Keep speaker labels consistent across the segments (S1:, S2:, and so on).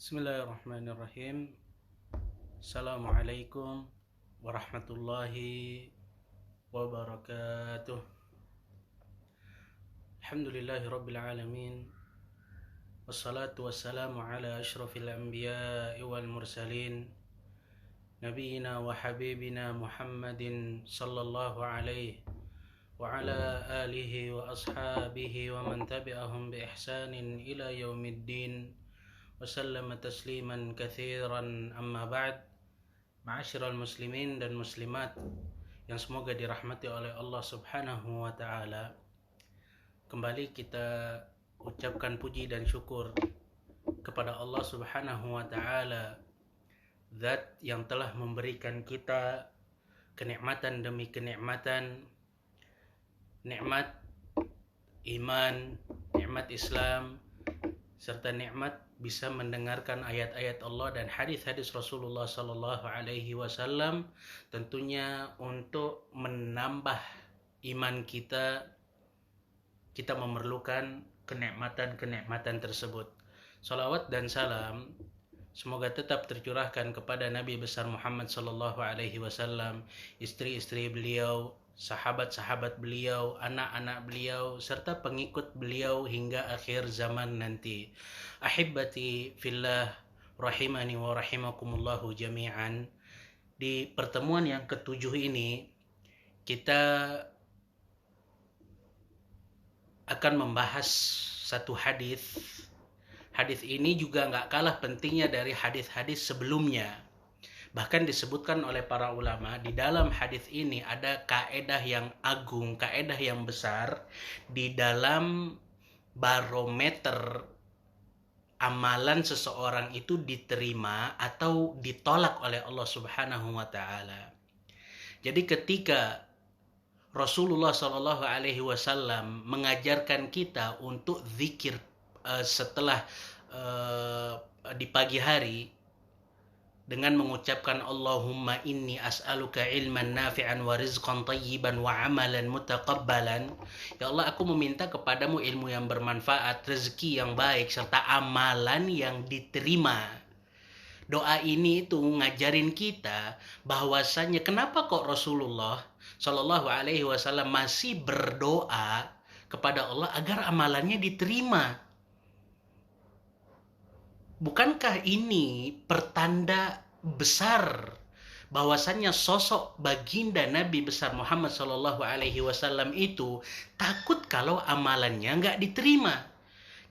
S1: Bismillahirrahmanirrahim. Assalamualaikum warahmatullahi wabarakatuh. Alhamdulillahi rabbil alamin. Wassalatu wassalamu ala ashrafil anbiya'i wal mursalin. Nabiyyina wa habibina Muhammadin sallallahu alaihi wa ala alihi wa ashabihi wa man tabi'ahum bi ihsanin ila yaumiddin. Wasallama tasliman katsiran amma ba'd. Ma'asyiral muslimin dan muslimat yang semoga dirahmati oleh Allah Subhanahu wa taala. Kembali kita ucapkan puji dan syukur kepada Allah Subhanahu wa taala, Zat yang telah memberikan kita kenikmatan demi kenikmatan, nikmat iman, nikmat Islam, serta nikmat bisa mendengarkan ayat-ayat Allah dan hadis-hadis Rasulullah sallallahu alaihi wasallam, tentunya untuk menambah iman kita memerlukan kenikmatan-kenikmatan tersebut. Salawat dan salam semoga tetap tercurahkan kepada Nabi besar Muhammad sallallahu alaihi wasallam, istri-istri beliau, sahabat-sahabat beliau, anak-anak beliau, serta pengikut beliau hingga akhir zaman nanti. Ahibbati fillah, rahimani wa rahimakumullahu jami'an. Di pertemuan yang ketujuh ini, kita akan membahas satu hadis. Hadis ini juga nggak kalah pentingnya dari hadis-hadis sebelumnya. Bahkan disebutkan oleh para ulama, di dalam hadis ini ada kaedah yang agung, kaedah yang besar di dalam barometer amalan seseorang itu diterima atau ditolak oleh Allah Subhanahu wa taala. Jadi ketika Rasulullah Shallallahu alaihi wasallam mengajarkan kita untuk zikir setelah di pagi hari dengan mengucapkan Allahumma inni as'aluka ilman nafi'an wa rizqan tayyiban wa amalan mutaqabbalan. Ya Allah, aku meminta kepadamu ilmu yang bermanfaat, rezeki yang baik, serta amalan yang diterima. Doa ini itu ngajarin kita bahwasannya kenapa kok Rasulullah Shallallahu alaihi wasallam masih berdoa kepada Allah agar amalannya diterima. Bukankah ini pertanda besar bahwasannya sosok baginda Nabi besar Muhammad Sallallahu Alaihi Wasallam itu takut kalau amalannya nggak diterima?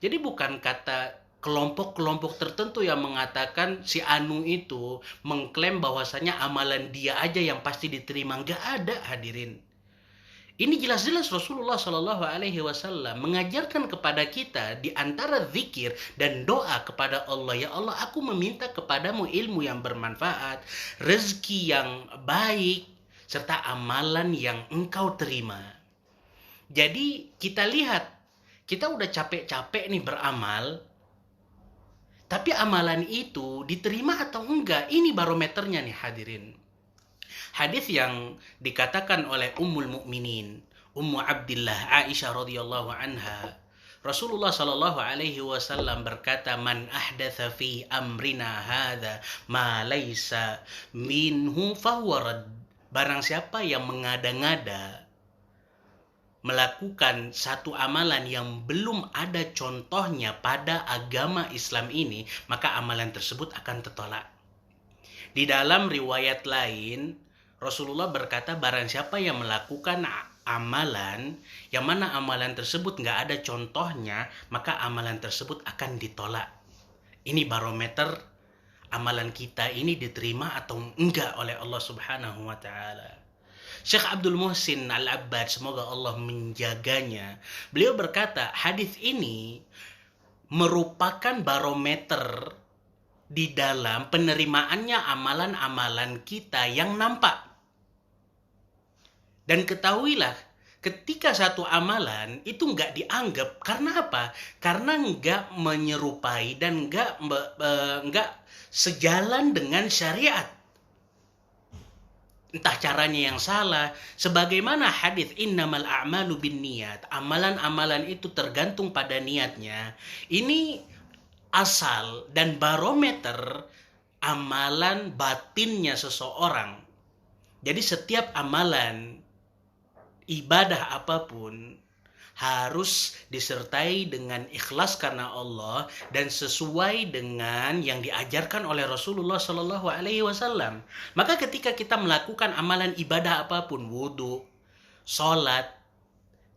S1: Jadi bukan kata kelompok-kelompok tertentu yang mengatakan si Anu itu mengklaim bahwasannya amalan dia aja yang pasti diterima. Nggak ada, hadirin. Ini jelas-jelas Rasulullah Shallallahu Alaihi Wasallam mengajarkan kepada kita di antara zikir dan doa kepada Allah, ya Allah, aku meminta kepadamu ilmu yang bermanfaat, rezeki yang baik, serta amalan yang engkau terima. Jadi kita lihat, kita udah capek-capek nih beramal, tapi amalan itu diterima atau enggak? Ini barometernya nih, hadirin. Hadis yang dikatakan oleh Ummul Mukminin, Ummu Abdillah Aisyah radhiyallahu anha, Rasulullah sallallahu alaihi wasallam berkata, "Man ahdatsa fi amrina hadza ma laisa minhu fahuwa rad." Barang siapa yang mengada-ngada melakukan satu amalan yang belum ada contohnya pada agama Islam ini, maka amalan tersebut akan tertolak. Di dalam riwayat lain, Rasulullah berkata, barang siapa yang melakukan amalan yang mana amalan tersebut nggak ada contohnya, maka amalan tersebut akan ditolak. Ini barometer amalan kita ini diterima atau enggak oleh Allah Subhanahu wa taala. Syekh Abdul Muhsin Al-Abbad, semoga Allah menjaganya, beliau berkata, hadis ini merupakan barometer di dalam penerimaannya amalan-amalan kita yang nampak. Dan ketahuilah, ketika satu amalan itu nggak dianggap, karena apa? Karena nggak menyerupai dan nggak sejalan dengan syariat. Entah caranya yang salah, sebagaimana hadis innamal a'malu binniyat, amalan-amalan itu tergantung pada niatnya. Ini asal dan barometer amalan batinnya seseorang. Jadi setiap amalan ibadah apapun harus disertai dengan ikhlas karena Allah dan sesuai dengan yang diajarkan oleh Rasulullah Shallallahu Alaihi Wasallam. Maka ketika kita melakukan amalan ibadah apapun, wudhu, sholat,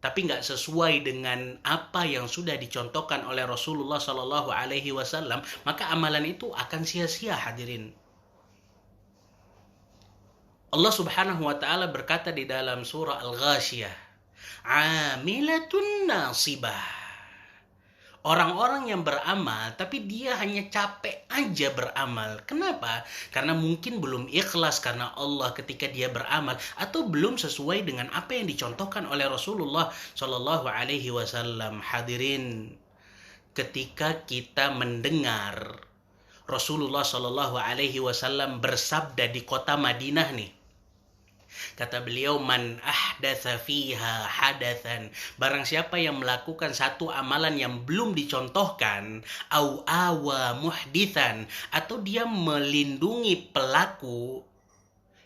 S1: tapi nggak sesuai dengan apa yang sudah dicontohkan oleh Rasulullah Shallallahu Alaihi Wasallam, maka amalan itu akan sia-sia, hadirin. Allah Subhanahu Wa Taala berkata di dalam surah Al-Ghashiyah, amilatun nasibah. Orang-orang yang beramal tapi dia hanya capek aja beramal. Kenapa? Karena mungkin belum ikhlas karena Allah ketika dia beramal, atau belum sesuai dengan apa yang dicontohkan oleh Rasulullah Shallallahu Alaihi Wasallam. Hadirin, ketika kita mendengar Rasulullah Shallallahu Alaihi Wasallam bersabda di kota Madinah nih, kata beliau, man ahdatsa fiha hadatsan, barang siapa yang melakukan satu amalan yang belum dicontohkan, au awa muhditsan, atau dia melindungi pelaku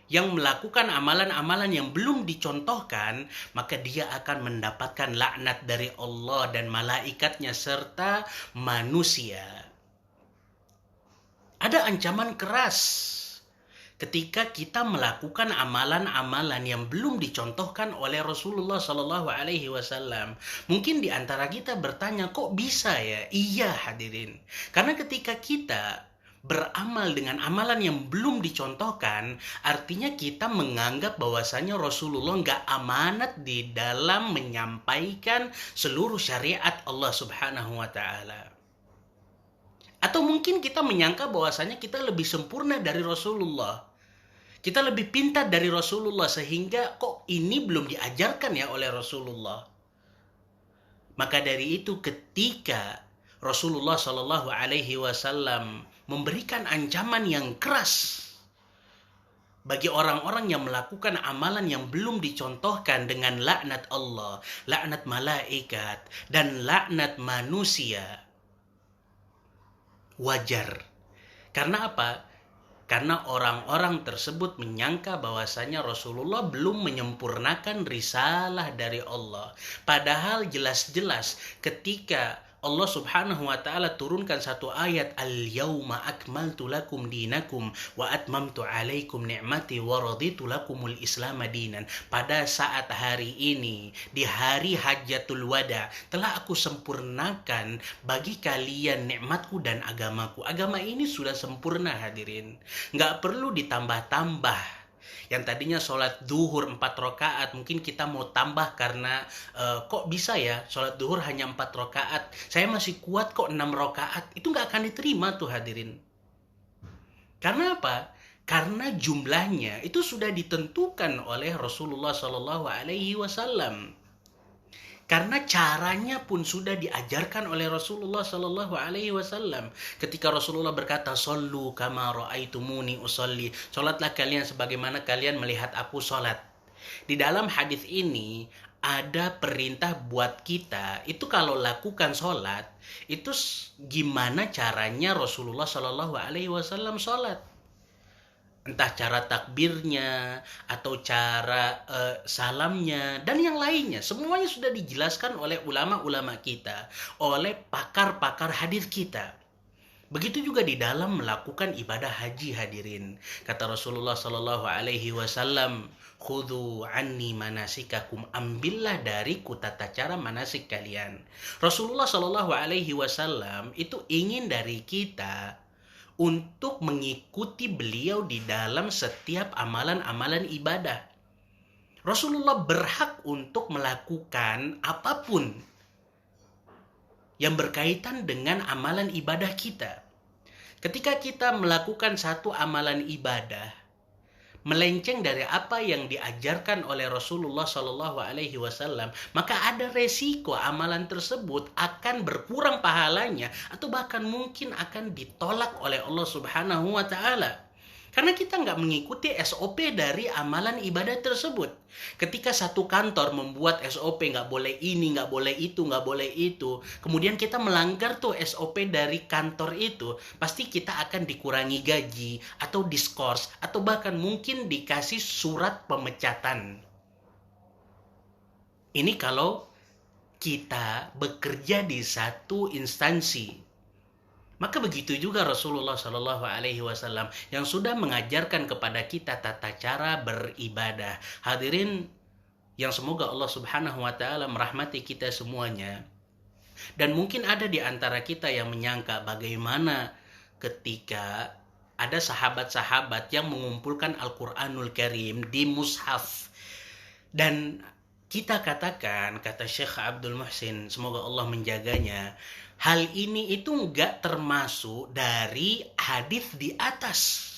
S1: yang melakukan amalan-amalan yang belum dicontohkan, maka dia akan mendapatkan laknat dari Allah dan malaikatnya serta manusia. Ada ancaman keras ketika kita melakukan amalan-amalan yang belum dicontohkan oleh Rasulullah Shallallahu Alaihi Wasallam. Mungkin di antara kita bertanya, kok bisa ya? Iya, hadirin. Karena ketika kita beramal dengan amalan yang belum dicontohkan, artinya kita menganggap bahwasanya Rasulullah nggak amanat di dalam menyampaikan seluruh syariat Allah Subhanahu Wa Taala. Atau mungkin kita menyangka bahwasanya kita lebih sempurna dari Rasulullah. Kita lebih pintar dari Rasulullah sehingga kok ini belum diajarkan ya oleh Rasulullah. Maka dari itu ketika Rasulullah Shallallahu Alaihi Wasallam memberikan ancaman yang keras bagi orang-orang yang melakukan amalan yang belum dicontohkan dengan laknat Allah, laknat malaikat, dan laknat manusia, wajar. Karena apa? Karena orang-orang tersebut menyangka bahwasanya Rasulullah belum menyempurnakan risalah dari Allah. Padahal jelas-jelas ketika Allah Subhanahu Wa Taala turunkan satu ayat, al-yauma akmaltu lakum dinakum wa atmamtu alaikum ni'mati wa raditu lakumul islam dinan. Pada saat hari ini, di hari Hajjatul Wada, telah aku sempurnakan bagi kalian nikmatku dan agamaku. Agama ini sudah sempurna, hadirin. Nggak perlu ditambah-tambah. Yang tadinya sholat duhur 4 rakaat, mungkin kita mau tambah karena kok bisa ya sholat duhur hanya 4 rakaat, saya masih kuat kok 6 rakaat. Itu nggak akan diterima tuh, hadirin. Karena apa? Karena jumlahnya itu sudah ditentukan oleh Rasulullah Shallallahu Alaihi Wasallam. Karena caranya pun sudah diajarkan oleh Rasulullah Shallallahu Alaihi Wasallam. Ketika Rasulullah berkata, "Shollu kama ra'aitumuni usolli," sholatlah kalian sebagaimana kalian melihat aku sholat. Di dalam hadis ini ada perintah buat kita itu kalau lakukan sholat itu gimana caranya Rasulullah Shallallahu Alaihi Wasallam sholat. Entah cara takbirnya atau cara salamnya dan yang lainnya, semuanya sudah dijelaskan oleh ulama-ulama kita, oleh pakar-pakar hadis kita. Begitu juga di dalam melakukan ibadah haji, hadirin. Kata Rasulullah Shallallahu Alaihi Wasallam, "Khudhu anni manasikakum," ambillah dariku tata cara manasik kalian. Rasulullah Shallallahu Alaihi Wasallam itu ingin dari kita untuk mengikuti beliau di dalam setiap amalan-amalan ibadah. Rasulullah berhak untuk melakukan apapun yang berkaitan dengan amalan ibadah kita. Ketika kita melakukan satu amalan ibadah melenceng dari apa yang diajarkan oleh Rasulullah Shallallahu Alaihi Wasallam, maka ada resiko amalan tersebut akan berkurang pahalanya atau bahkan mungkin akan ditolak oleh Allah Subhanahu Wa Taala. Karena kita nggak mengikuti SOP dari amalan ibadah tersebut. Ketika satu kantor membuat SOP nggak boleh ini, nggak boleh itu, nggak boleh itu, kemudian kita melanggar tuh SOP dari kantor itu, pasti kita akan dikurangi gaji, atau diskors, atau bahkan mungkin dikasih surat pemecatan. Ini kalau kita bekerja di satu instansi. Maka begitu juga Rasulullah Shallallahu Alaihi Wasallam yang sudah mengajarkan kepada kita tata cara beribadah. Hadirin yang semoga Allah Subhanahu Wa Taala merahmati kita semuanya. Dan mungkin ada di antara kita yang menyangka bagaimana ketika ada sahabat-sahabat yang mengumpulkan Al-Quranul Karim di mushaf. Dan kita katakan, kata Syekh Abdul Muhsin, semoga Allah menjaganya, hal ini itu enggak termasuk dari hadis di atas.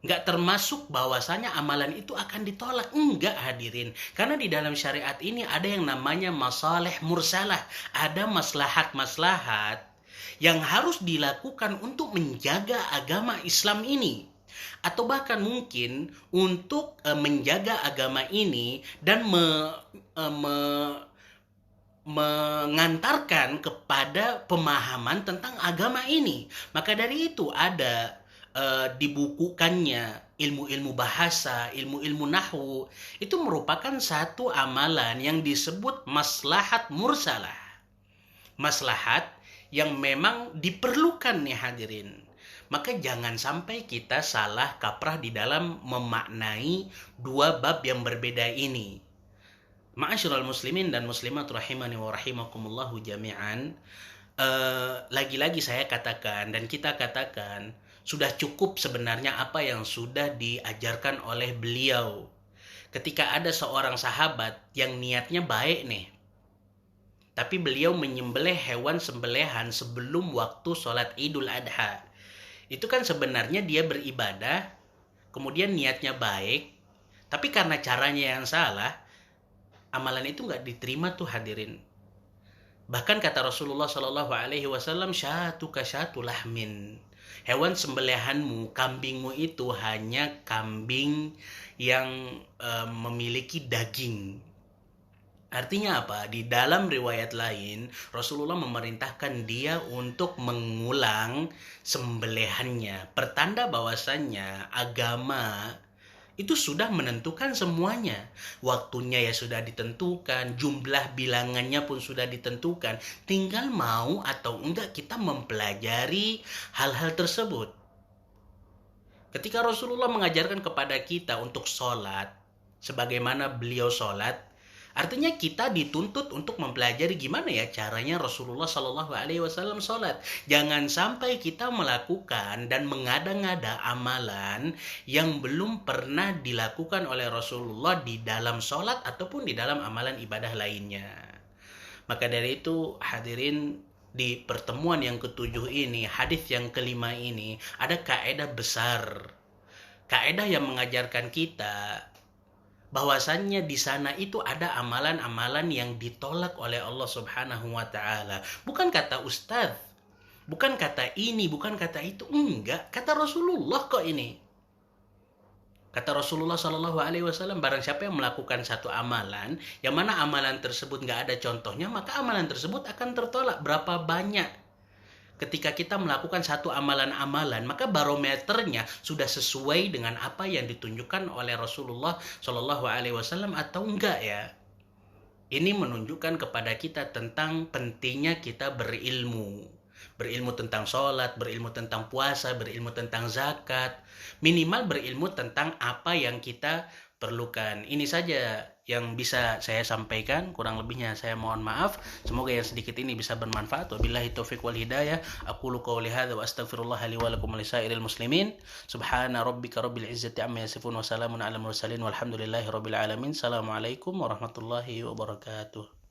S1: Enggak termasuk bahwasanya amalan itu akan ditolak. Enggak, hadirin. Karena di dalam syariat ini ada yang namanya masalih mursalah. Ada maslahat-maslahat yang harus dilakukan untuk menjaga agama Islam ini. Atau bahkan mungkin untuk menjaga agama ini dan mengantarkan kepada pemahaman tentang agama ini. Maka dari itu ada dibukukannya ilmu-ilmu bahasa, ilmu-ilmu nahwu. Itu merupakan satu amalan yang disebut maslahat mursalah. Maslahat yang memang diperlukan nih hadirin. Maka jangan sampai kita salah kaprah di dalam memaknai dua bab yang berbeda ini. Ma'asyiral muslimin dan muslimat rahimani wa rahimakumullahu jami'an. Lagi-lagi saya katakan dan kita katakan, sudah cukup sebenarnya apa yang sudah diajarkan oleh beliau. Ketika ada seorang sahabat yang niatnya baik nih, tapi beliau menyembelih hewan sembelihan sebelum waktu sholat Idul Adha. Itu kan sebenarnya dia beribadah, kemudian niatnya baik, tapi karena caranya yang salah, amalan itu nggak diterima tuh hadirin. Bahkan kata Rasulullah Shallallahu Alaihi Wasallam, syatuka syatu lahmin. Hewan sembelihanmu, kambingmu itu hanya kambing yang memiliki daging. Artinya apa? Di dalam riwayat lain, Rasulullah memerintahkan dia untuk mengulang sembelihannya. Pertanda bahwasannya agama itu sudah menentukan semuanya. Waktunya ya sudah ditentukan, jumlah bilangannya pun sudah ditentukan. Tinggal mau atau enggak kita mempelajari hal-hal tersebut. Ketika Rasulullah mengajarkan kepada kita untuk sholat, sebagaimana beliau sholat, artinya kita dituntut untuk mempelajari gimana ya caranya Rasulullah Shallallahu Alaihi Wasallam sholat. Jangan sampai kita melakukan dan mengada-ngada amalan yang belum pernah dilakukan oleh Rasulullah di dalam sholat ataupun di dalam amalan ibadah lainnya. Maka dari itu hadirin, di pertemuan yang ketujuh ini, hadis yang kelima ini, ada kaidah besar. Kaidah yang mengajarkan kita bahwasannya di sana itu ada amalan-amalan yang ditolak oleh Allah Subhanahu wa taala. Bukan kata ustadz, bukan kata ini, bukan kata itu, enggak, kata Rasulullah kok ini. Kata Rasulullah Shallallahu Alaihi Wasallam, barang siapa yang melakukan satu amalan, yang mana amalan tersebut nggak ada contohnya, maka amalan tersebut akan tertolak. Berapa banyak ketika kita melakukan satu amalan-amalan, maka barometernya sudah sesuai dengan apa yang ditunjukkan oleh Rasulullah Shallallahu Alaihi Wasallam atau enggak ya? Ini menunjukkan kepada kita tentang pentingnya kita berilmu. Berilmu tentang sholat, berilmu tentang puasa, berilmu tentang zakat. Minimal berilmu tentang apa yang kita perlukan. Ini saja yang bisa saya sampaikan. Kurang lebihnya saya mohon maaf. Semoga yang sedikit ini bisa bermanfaat. Wabillahi taufiq wal hidayah. Aqulu qawli hadza wa astaghfirullah li wa lakum wa lisairil muslimin. Subhana rabbika rabbil izzati amma yasifun wa salamun alal mursalin walhamdulillahi rabbil alamin. Assalamualaikum warahmatullahi wabarakatuh.